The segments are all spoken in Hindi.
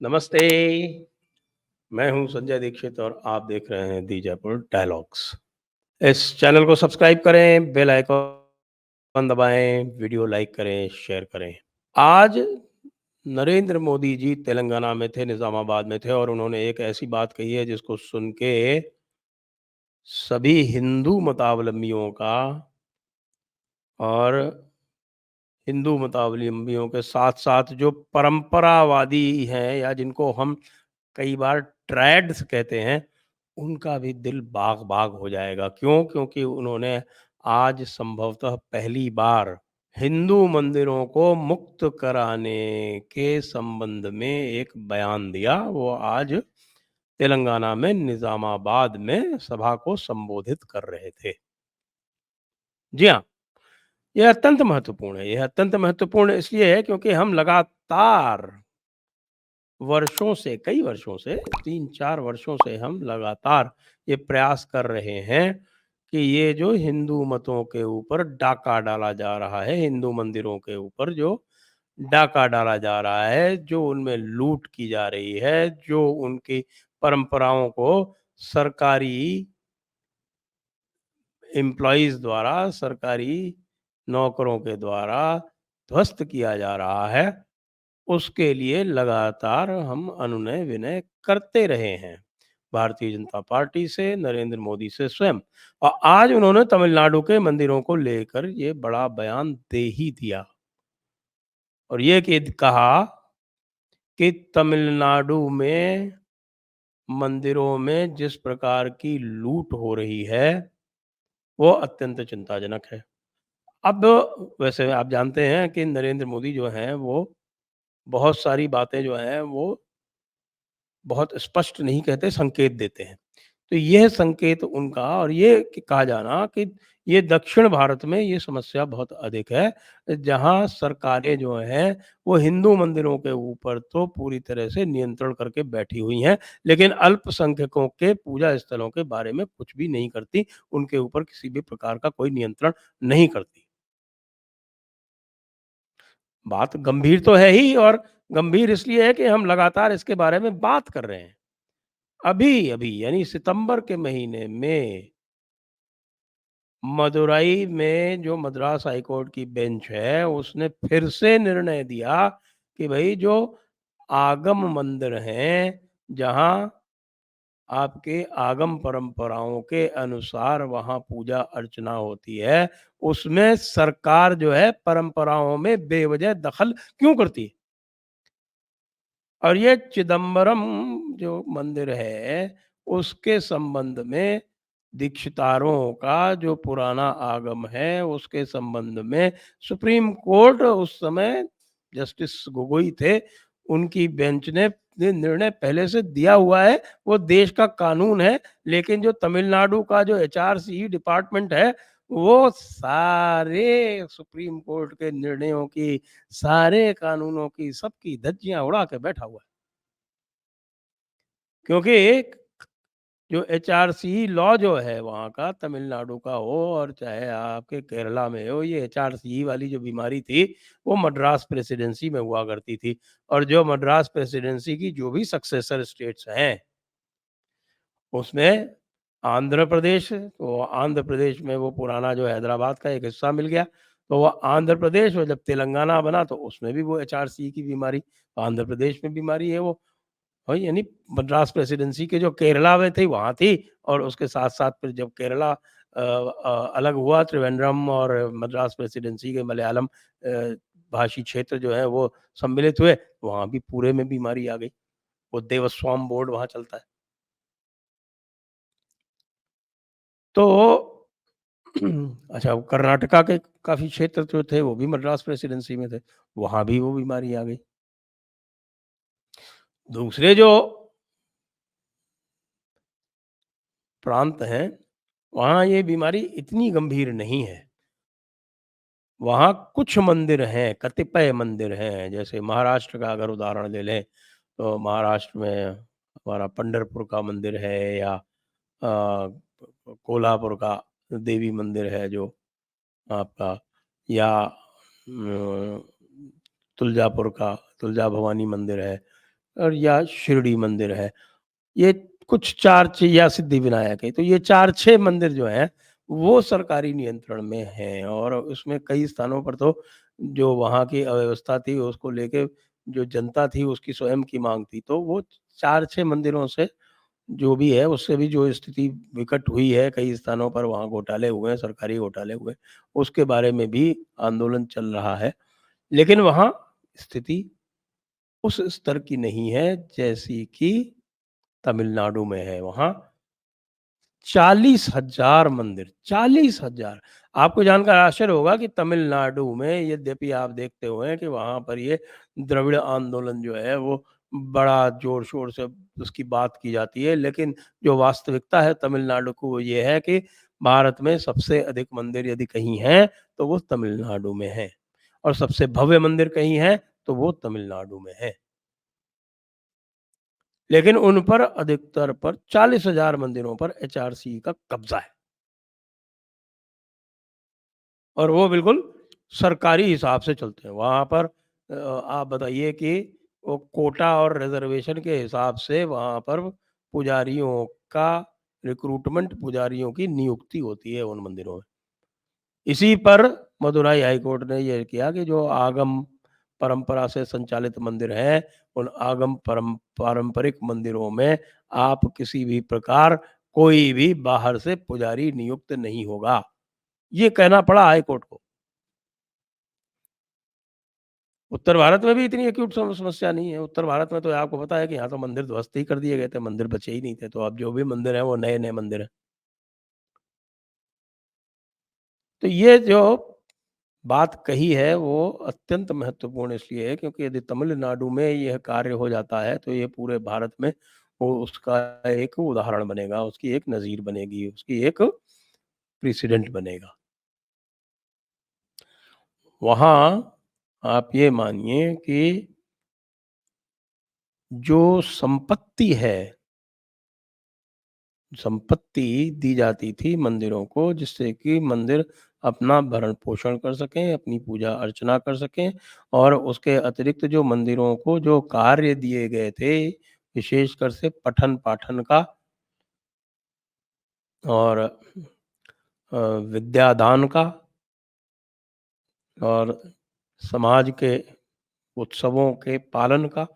नमस्ते, मैं हूँ संजय दीक्षित और आप देख रहे हैं दी जयपुर डायलॉग्स। इस चैनल को सब्सक्राइब करें, बेल आइकॉन दबाएँ, वीडियो लाइक करें, शेयर करें। आज नरेंद्र मोदी जी तेलंगाना में थे, निज़ामाबाद में थे और उन्होंने एक ऐसी बात कही है जिसको सुन के सभी हिंदू मतावलंबियों का और हिंदू मतावलंबियों के साथ-साथ जो परंपरावादी हैं या जिनको हम कई बार ट्रैड्स कहते हैं, उनका भी दिल बाग-बाग हो जाएगा। क्यों? क्योंकि उन्होंने आज संभवतः पहली बार हिंदू मंदिरों को मुक्त कराने के संबंध में एक बयान दिया। वो आज तेलंगाना में निज़ामाबाद में सभा को संबोधित कर रहे थे। जी हाँ, यह अत्यंत महत्वपूर्ण है। यह अत्यंत महत्वपूर्ण इसलिए है क्योंकि हम लगातार वर्षों से, कई वर्षों से 3-4 वर्षों से हम लगातार ये प्रयास कर रहे हैं कि ये जो हिंदू मतों के ऊपर डाका डाला जा रहा है, हिंदू मंदिरों के ऊपर जो डाका डाला जा रहा है, जो उनमें लूट की जा रही है, जो उनकी परंपराओं को सरकारी एम्प्लॉइज़ द्वारा, सरकारी नौकरों के द्वारा ध्वस्त किया जा रहा है, उसके लिए लगातार हम अनुनय विनय करते रहे हैं। भारतीय जनता पार्टी से, नरेंद्र मोदी से स्वयं और आज उन्होंने तमिलनाडु के मंदिरों को लेकर ये बड़ा बयान दे ही दिया और ये कि कहा कि तमिलनाडु में मंदिरों में जिस प्रकार की लूट हो रही है, वो अत्यंत चिंताजनक है। अब वैसे आप जानते हैं कि नरेंद्र मोदी जो हैं, वो बहुत सारी बातें जो हैं, वो बहुत स्पष्ट नहीं कहते, संकेत देते हैं। तो यह संकेत उनका और ये कि कहा जाना कि ये दक्षिण भारत में ये समस्या बहुत अधिक है, जहाँ सरकारें जो हैं, वो हिंदू मंदिरों के ऊपर तो पूरी तरह से नियंत्रण करके बैठी हुई हैं, लेकिन अल्पसंख्यकों के पूजा स्थलों के बारे में कुछ भी नहीं करती, उनके ऊपर किसी भी प्रकार का कोई नियंत्रण नहीं करती। बात गंभीर तो है ही और गंभीर इसलिए है कि हम लगातार इसके बारे में बात कर रहे हैं। अभी-अभी यानी सितंबर के महीने में मदुरई में जो मद्रास हाई कोर्ट की बेंच है, उसने फिर से निर्णय दिया कि भई जो आगम मंदिर हैं, जहाँ आपके आगम परंपराओं के अनुसार वहाँ पूजा अर्चना होती है, उसमें सरकार जो है परंपराओं में बेवजह दखल क्यों करती है? और ये चिदंबरम जो मंदिर है, उसके संबंध में दीक्षितारों का जो पुराना आगम है, उसके संबंध में सुप्रीम कोर्ट उस समय जस्टिस गोगोई थे, उनकी बेंच ने ये निर्णय पहले से दिया हुआ है, वो देश का कानून है, लेकिन जो तमिलनाडु का जो एचआरसीई डिपार्टमेंट है, वो सारे सुप्रीम कोर्ट के निर्णयों की, सारे कानूनों की, सबकी धज्जियाँ उड़ा के बैठा हुआ है। क्योंकि जो एचआरसी लॉ जो है वहाँ का, तमिलनाडु का हो और चाहे आपके केरला में हो, ये एचआरसी वाली जो बीमारी थी, वो मद्रास प्रेसिडेंसी में हुआ करती थी और जो मद्रास प्रेसिडेंसी की जो भी सक्सेसर स्टेट्स हैं, उसमें आंध्र प्रदेश है, तो आंध्र प्रदेश में वो पुराना जो हैदराबाद का एक हिस्सा मिल गया, तो वो आंध्र प्रदेश और जब तेलंगाना बना, तो उसमें भी वो एचआरसी की बीमारी, आंध्र प्रदेश में बीमारी है वो। वही यानी मद्रास प्रेसिडेंसी के जो केरला में थी वहाँ थी और उसके साथ-साथ फिर जब केरला अलग हुआ त्रिवेंद्रम और मद्रास प्रेसिडेंसी के मलयालम भाषी क्षेत्र जो है वो सम्मिलित हुए, वहाँ भी पूरे में बीमारी आ गई। वो देवस्वाम बोर्ड वहाँ चलता है। तो अच्छा कर्नाटका के काफ़ी क्षेत्र जो थे वो भी मद्रास प्रेसिडेंसी में थे, वहाँ भी वो बीमारी आ गई। दूसरे जो प्रांत हैं, वहाँ ये बीमारी इतनी गंभीर नहीं है। वहाँ कुछ मंदिर हैं, कतिपय मंदिर हैं, जैसे महाराष्ट्र का अगर उदाहरण ले लें, तो महाराष्ट्र में हमारा पंढरपुर का मंदिर है या कोल्हापुर का देवी मंदिर है जो आपका या तुलजापुर का तुलजा भवानी मंदिर है। और या शिरडी मंदिर है। ये कुछ 4 च या सिद्धिविनायक है। तो ये 4-6 मंदिर जो हैं, वो सरकारी नियंत्रण में हैं और उसमें कई स्थानों पर तो जो वहाँ की अव्यवस्था थी, उसको लेके जो जनता थी, उसकी स्वयं की माँग थी। तो वो 4-6 मंदिरों से जो भी है, उससे भी जो स्थिति विकट हुई है, कई स्थानों पर वहाँ घोटाले हुए हैं, सरकारी घोटाले हुए, उसके बारे में भी आंदोलन चल रहा है। लेकिन वहाँ स्थिति उस स्तर की नहीं है, जैसी कि तमिलनाडु में है। वहाँ 40,000 मंदिर, 40,000। आपको जानकर आश्चर्य होगा कि तमिलनाडु में यद्यपि आप देखते हुए कि वहाँ पर ये द्रविड़ आंदोलन जो है वो बड़ा ज़ोर-शोर से उसकी बात की जाती है, लेकिन जो वास्तविकता है तमिलनाडु को वो ये है कि भारत में सबसे अधिक मंदिर यदि कहीं हैं, तो वो तमिलनाडु में हैं और सबसे भव्य मंदिर कहीं है, तो वो तमिलनाडु में है। लेकिन उन पर अधिकतर पर 40,000 मंदिरों पर एचआरसी का कब्ज़ा है। और वो बिल्कुल सरकारी हिसाब से चलते हैं। वहाँ पर आप बताइए कि वो कोटा और रिज़र्वेशन के हिसाब से वहाँ पर पुजारियों का रिक्रूटमेंट पुजारियों की नियुक्ति होती है उन मंदिरों में। इसी पर मदुराई हाई कोर्ट ने ये किया कि जो आगम परंपरा से संचालित मंदिर हैं, उन आगम पारंपरिक मंदिरों में आप किसी भी प्रकार कोई भी बाहर से पुजारी नियुक्त नहीं होगा। ये कहना पड़ा हाई कोर्ट को। उत्तर भारत में भी इतनी एक्यूट समस्या नहीं है। उत्तर भारत में तो आपको पता है कि यहाँ तो मंदिर ध्वस्त ही कर दिए गए थे, मंदिर बचे ही नहीं थे। तो अब जो भी मंदिर हैं, वो नए-नए मंदिर हैं। तो ये जो बात कही है, वो अत्यंत महत्वपूर्ण इसलिए है क्योंकि यदि तमिलनाडु में यह कार्य हो जाता है, तो ये पूरे भारत में वो उसका एक उदाहरण बनेगा, उसकी एक नज़ीर बनेगी, उसकी एक प्रेसिडेंट बनेगा। वहाँ आप ये मानिए कि जो संपत्ति है संपत्ति दी जाती थी मंदिरों को जिससे कि मंदिर अपना भरण-पोषण कर सकें, अपनी पूजा-अर्चना कर सकें और उसके अतिरिक्त जो मंदिरों को जो कार्य दिए गए थे, विशेषकर से पठन-पाठन का और विद्यादान का और समाज के उत्सवों के पालन का,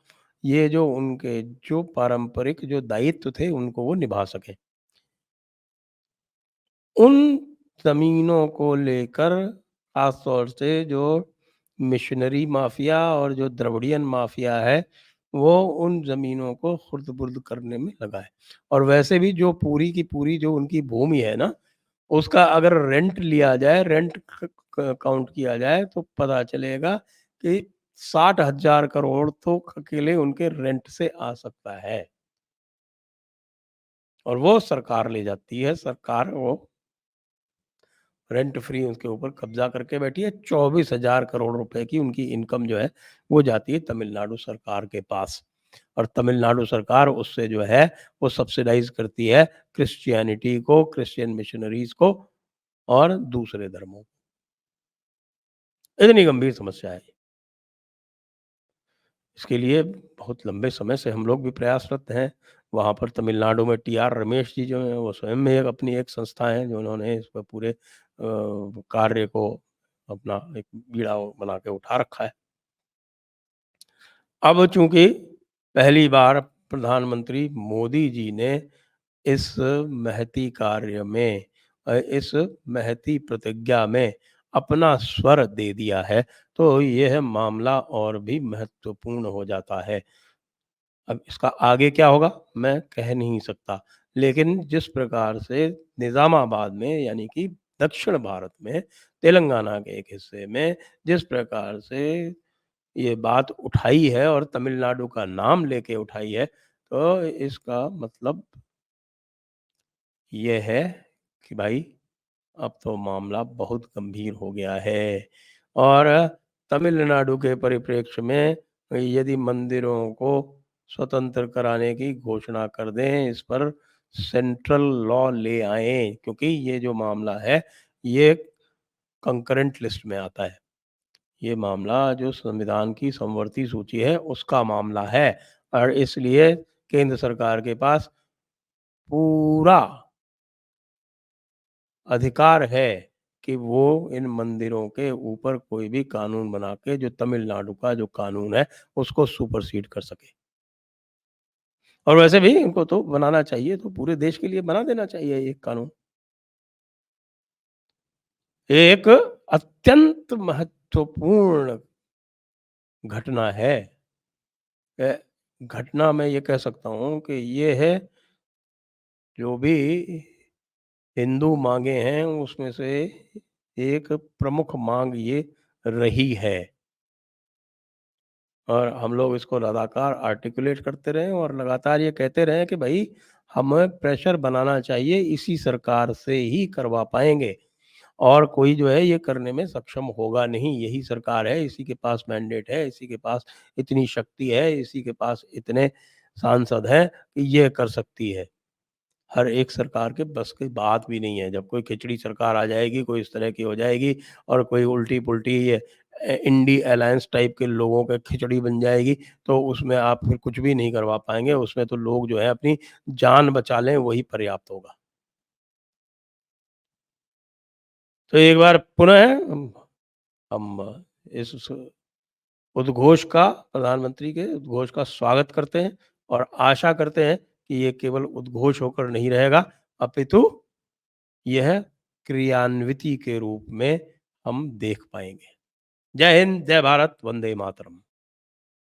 ये जो उनके जो पारंपरिक जो दायित्व थे, उनको वो निभा सकें। उन ज़मीनों को लेकर ख़ास तौर से जो मिशनरी माफ़िया और जो द्रविडियन माफ़िया है, वो उन ज़मीनों को खुर्द-बुर्द करने में लगा है। और वैसे भी जो पूरी की पूरी जो उनकी भूमि है ना, उसका अगर रेंट लिया जाए, रेंट क क काउंट किया जाए तो पता चलेगा कि 60,000 करोड़ तो अकेले उनके रेंट से आ सकता है। और वो सरकार ले जाती है, सरकार वो रेंट फ्री उसके ऊपर कब्ज़ा करके बैठी है। 24,000 करोड़ रुपए की उनकी इनकम जो है, वो जाती है तमिलनाडु सरकार के पास। और तमिलनाडु सरकार उससे जो है, वो सब्सिडाइज़ करती है क्रिश्चियनिटी को, क्रिश्चियन मिशनरीज़ को और दूसरे धर्मों को। इतनी गंभीर समस्या है। इसके लिए बहुत लंबे समय से हम लोग भी प्रयासरत हैं। वहाँ पर तमिलनाडु में टीआर रमेश जी जो हैं, वो स्वयं में एक अपनी एक संस्था है, जो उन्होंने इस पे पूरे कार्य को अपना एक बीड़ा बना के उठा रखा है। अब चूँकि पहली बार प्रधानमंत्री मोदी जी ने इस महती कार्य में इस महती प्रतिज्ञा में अपना स्वर दे दिया है, तो यह मामला और भी महत्वपूर्ण हो जाता है। अब इसका आगे क्या होगा मैं कह नहीं सकता। लेकिन जिस प्रकार से निज़ामाबाद में यानी कि दक्षिण भारत में तेलंगाना के एक हिस्से में जिस प्रकार से ये बात उठाई है और तमिलनाडु का नाम लेके उठाई है, तो इसका मतलब ये है कि भाई अब तो मामला बहुत गंभीर हो गया है। और तमिलनाडु के परिप्रेक्ष्य में यदि मंदिरों को स्वतंत्र कराने की घोषणा कर दें, इस पर सेंट्रल लॉ ले आएँ क्योंकि ये जो मामला है, ये कंकरेंट लिस्ट में आता है। ये मामला जो संविधान की समवर्ती सूची है, उसका मामला है। और इसलिए केंद्र सरकार के पास पूरा अधिकार है कि वो इन मंदिरों के ऊपर कोई भी कानून बना के जो तमिलनाडु का जो कानून है, उसको सुपरसीड कर सके। और वैसे भी इनको तो बनाना चाहिए, तो पूरे देश के लिए बना देना चाहिए ये कानून। एक अत्यंत महत्वपूर्ण घटना है। अ, घटना मैं ये कह सकता हूँ कि ये है जो भी हिंदू माँगे हैं उसमें से एक प्रमुख माँग ये रही है। और हम लोग इसको लगातार आर्टिकुलेट करते रहें और लगातार ये कहते रहें कि भई हमें प्रेशर बनाना चाहिए, इसी सरकार से ही करवा पाएँगे और कोई जो है ये करने में सक्षम होगा नहीं, यही सरकार है, इसी के पास मैंडेट है, इसी के पास इतनी शक्ति है, इसी के पास इतने सांसद हैं कि ये कर सकती है। हर एक सरकार के बस की बात भी नहीं है। जब कोई खिचड़ी सरकार आ जाएगी, कोई इस तरह की हो जाएगी और कोई उल्टी-पुल्टी ये इंडी अलायंस टाइप के लोगों की खिचड़ी बन जाएगी, तो उसमें आप फिर कुछ भी नहीं करवा पाएँगे। उसमें तो लोग जो है अपनी जान बचा लें, वही पर्याप्त होगा। तो एक बार पुनः हम इस उद्घोष का प्रधानमंत्री के उद्घोष का स्वागत करते हैं और आशा करते हैं कि ये केवल उद्घोष होकर नहीं रहेगा, अपितु यह क्रियान्विति के रूप में हम देख पाएँगे। जय हिंद, जय भारत, वंदे मातरम।